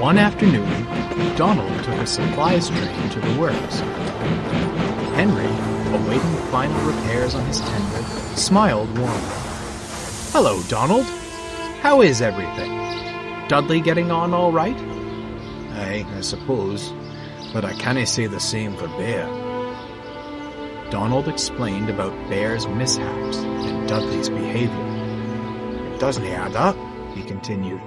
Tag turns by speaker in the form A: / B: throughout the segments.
A: One afternoon, Donald took a supplies train to the works. Henry, awaiting final repairs on his tender, smiled warmly. "Hello, Donald. How is everything? Dudley getting on all right?"
B: Aye, I suppose, but I cannae say the same for Bear."
A: Donald explained about Bear's mishaps and Dudley's behavior.
B: "It doesn't add up," he continued.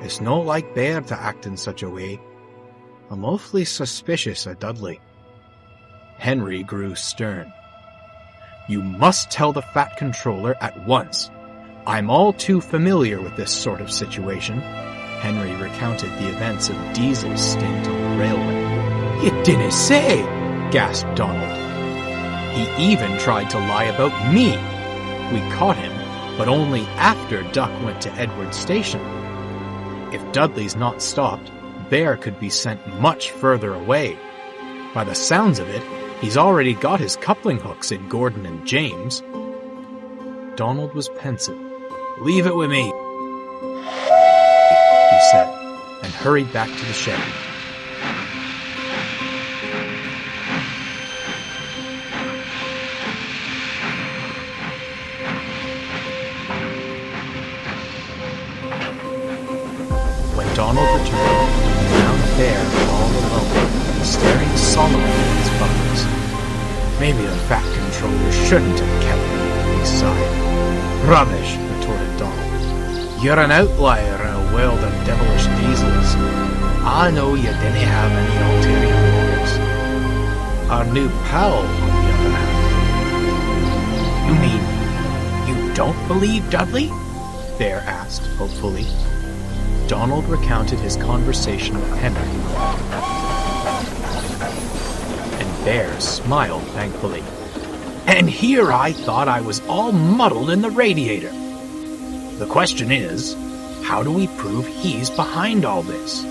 B: "It's no like Bear to act in such a way. I'm awfully suspicious of Dudley."
A: Henry grew stern. "You must tell the Fat Controller at once. I'm all too familiar with this sort of situation." Henry recounted the events of Diesel's stint on the railway.
B: "You dinna say!"
A: gasped Donald. "He even tried to lie about me. We caught him, but only after Duck went to Edward Station. If Dudley's not stopped, Bear could be sent much further away. By the sounds of it, he's already got his coupling hooks in Gordon and James." Donald was pensive.
B: "Leave it with me,"
A: he said, and hurried back to the shed. When Donald returned, he found Bear all alone, staring solemnly at his buttons.
B: "Maybe the Fat Controller shouldn't have kept me," he sighed. "Rubbish," retorted Donald. "You're an outlier in a world of devilish Diesels. I know you didn't have any ulterior motives. Our new pal, on the other hand."
A: "You mean you don't believe Dudley?" Bear asked hopefully. Donald recounted his conversation with Henry, and Bear smiled thankfully. "And here I thought I was all muddled in the radiator. The question is, how do we prove he's behind all this?"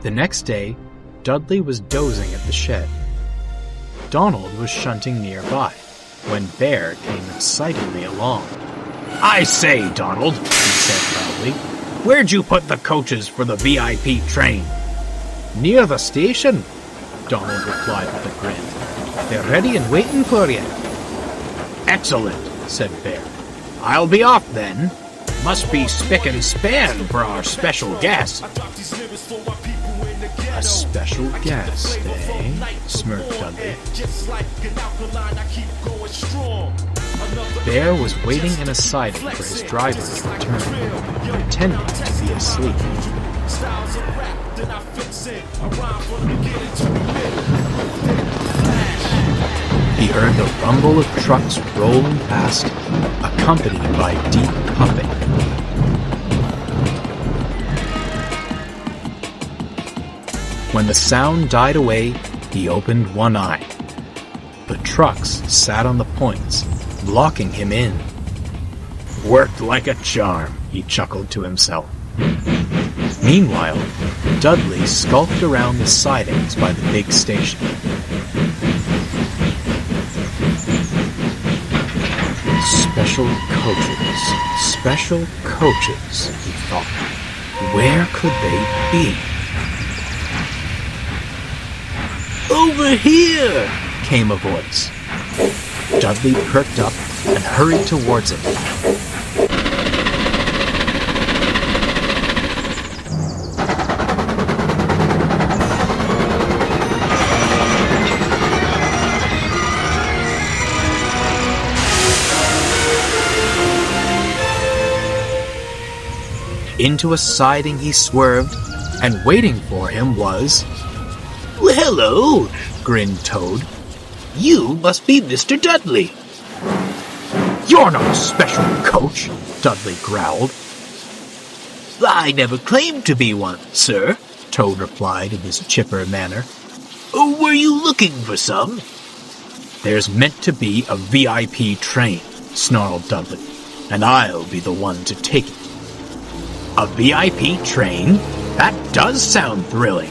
A: The next day, Dudley was dozing at the shed. Donald was shunting nearby, when Bear came excitedly along. "I say, Donald," he said proudly, "where'd you put the coaches for the VIP train?"
B: "Near the station,"
A: Donald replied with a grin.
B: "They're ready and waiting for you."
A: "Excellent," said Bear. "I'll be off then. Must be spick and span for our special guest."
B: "A special guest, eh?" smirked Dudley.
A: Bear was waiting in a siding for his driver to return, pretending to be asleep. He heard the rumble of trucks rolling past, accompanied by deep puffing. When the sound died away, he opened one eye. The trucks sat on the points, blocking him in. "Worked like a charm," he chuckled to himself. Meanwhile, Dudley skulked around the sidings by the big station. Special coaches, he thought. Where could they be? "Over here!" came a voice. Dudley perked up and hurried towards it. Into a siding he swerved, and waiting for him was
B: Hello, grinned Toad. You must be Mr. Dudley.
A: You're not a special coach, Dudley growled.
B: I never claimed to be one, sir, Toad replied in his chipper manner. Were you looking for some?
A: There's meant to be a VIP train, snarled Dudley, and I'll be the one to take it. A VIP train? That does sound thrilling.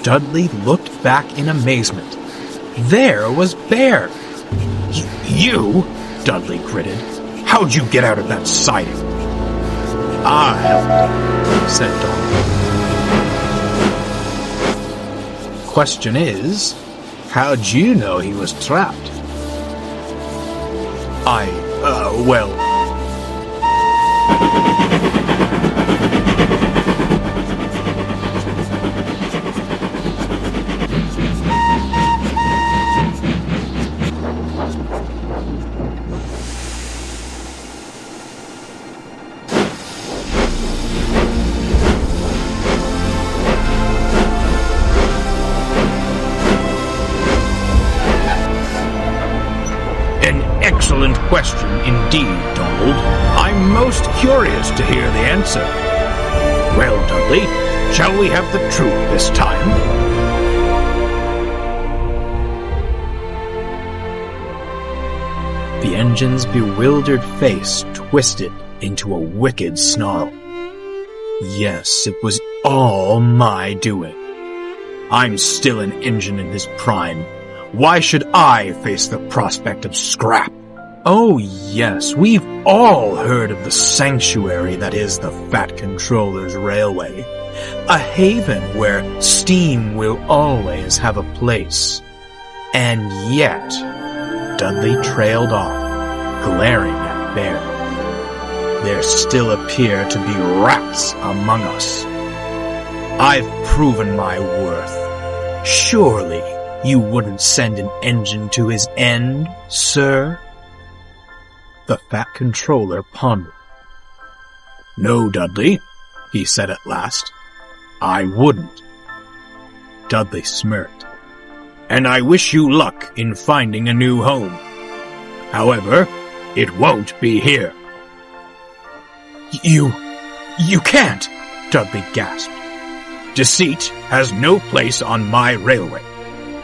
A: Dudley looked back in amazement. There was Bear. You? Dudley gritted. How'd you get out of that siding? I helped, said Donald. Question is, how'd you know he was trapped? Well... Excellent question indeed, Donald. I'm most curious to hear the answer. Well, Dudley, shall we have the truth this time? The engine's bewildered face twisted into a wicked snarl. Yes, it was all my doing. I'm still an engine in his prime. Why should I face the prospect of scrap? Oh yes, we've all heard of the sanctuary that is the Fat Controller's Railway. A haven where steam will always have a place. And yet, Dudley trailed off, glaring at Bear. There still appear to be rats among us. I've proven my worth. Surely you wouldn't send an engine to his end, sir? The Fat Controller pondered. No, Dudley, he said at last. I wouldn't. Dudley smirked. And I wish you luck in finding a new home. However, it won't be here. You can't, Dudley gasped. Deceit has no place on my railway.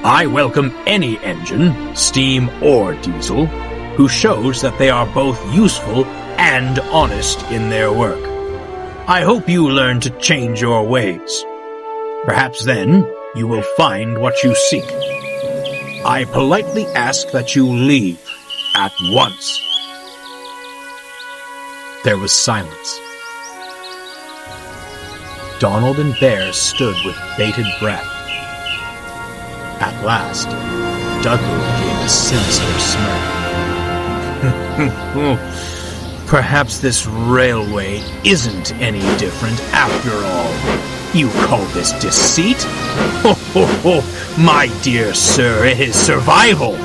A: I welcome any engine, steam or diesel, who shows that they are both useful and honest in their work. I hope you learn to change your ways. Perhaps then you will find what you seek. I politely ask that you leave at once. There was silence. Donald and Bear stood with bated breath. At last, Dudley gave a sinister smirk. Perhaps this railway isn't any different after all. You call this deceit? My dear sir, it is survival.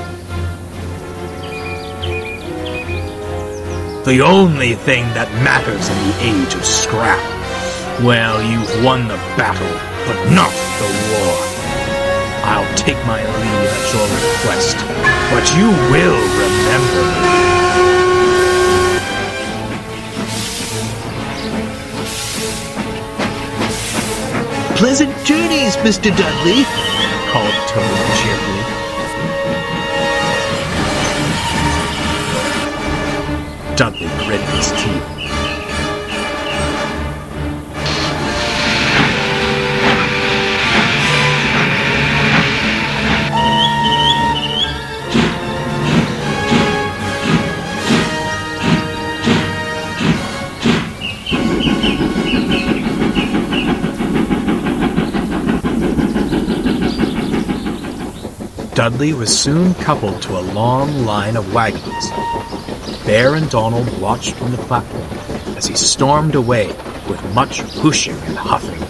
A: The only thing that matters in the age of scrap. Well, you've won the battle, but not the war. I'll take my leave at your request, but you will remember me.
B: Pleasant journeys, Mr. Dudley, called Toad cheerfully.
A: Dudley gritted his teeth. Dudley was soon coupled to a long line of wagons. Bear and Donald watched from the platform as he stormed away with much whooshing and huffing.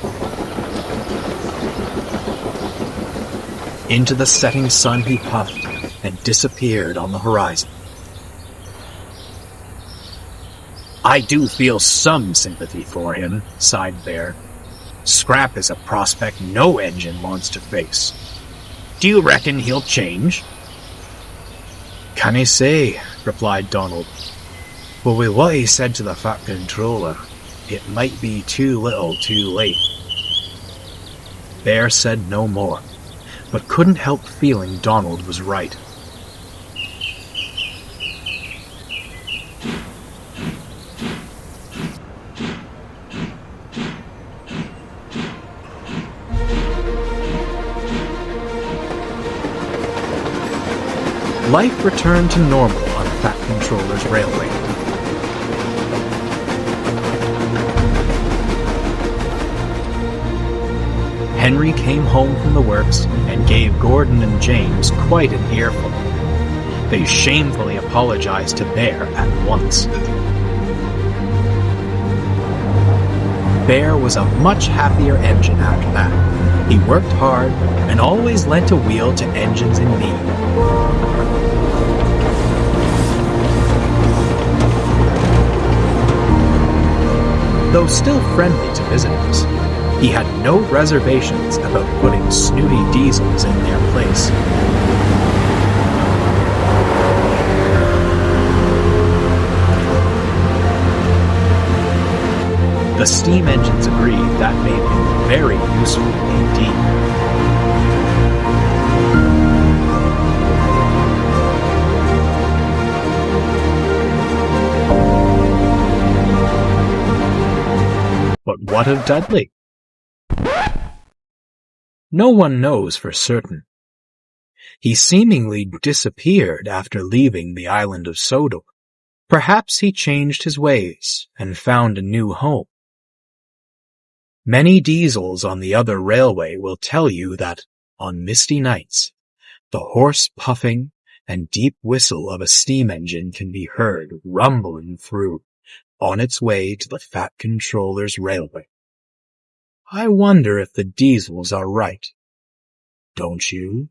A: Into the setting sun he puffed and disappeared on the horizon. I do feel some sympathy for him, sighed Bear.
B: Scrap is a prospect no engine wants to face. Do you reckon he'll change?
A: Can I say, replied Donald. But with what he said to the Fat Controller, it might be too little too late. Bear said no more, but couldn't help feeling Donald was right. Life returned to normal on the Fat Controller's railway. Henry came home from the works and gave Gordon and James quite an earful. They shamefully apologized to Bear at once. Bear was a much happier engine after that. He worked hard and always lent a wheel to engines in need. Though still friendly to visitors, he had no reservations about putting snooty diesels in their place. The steam engines agreed that made him very useful indeed. But what of Dudley? No one knows for certain. He seemingly disappeared after leaving the island of Sodor. Perhaps he changed his ways and found a new home. Many diesels on the other railway will tell you that, on misty nights, the hoarse puffing and deep whistle of a steam engine can be heard rumbling through on its way to the Fat Controller's railway. I wonder if the diesels are right. Don't you?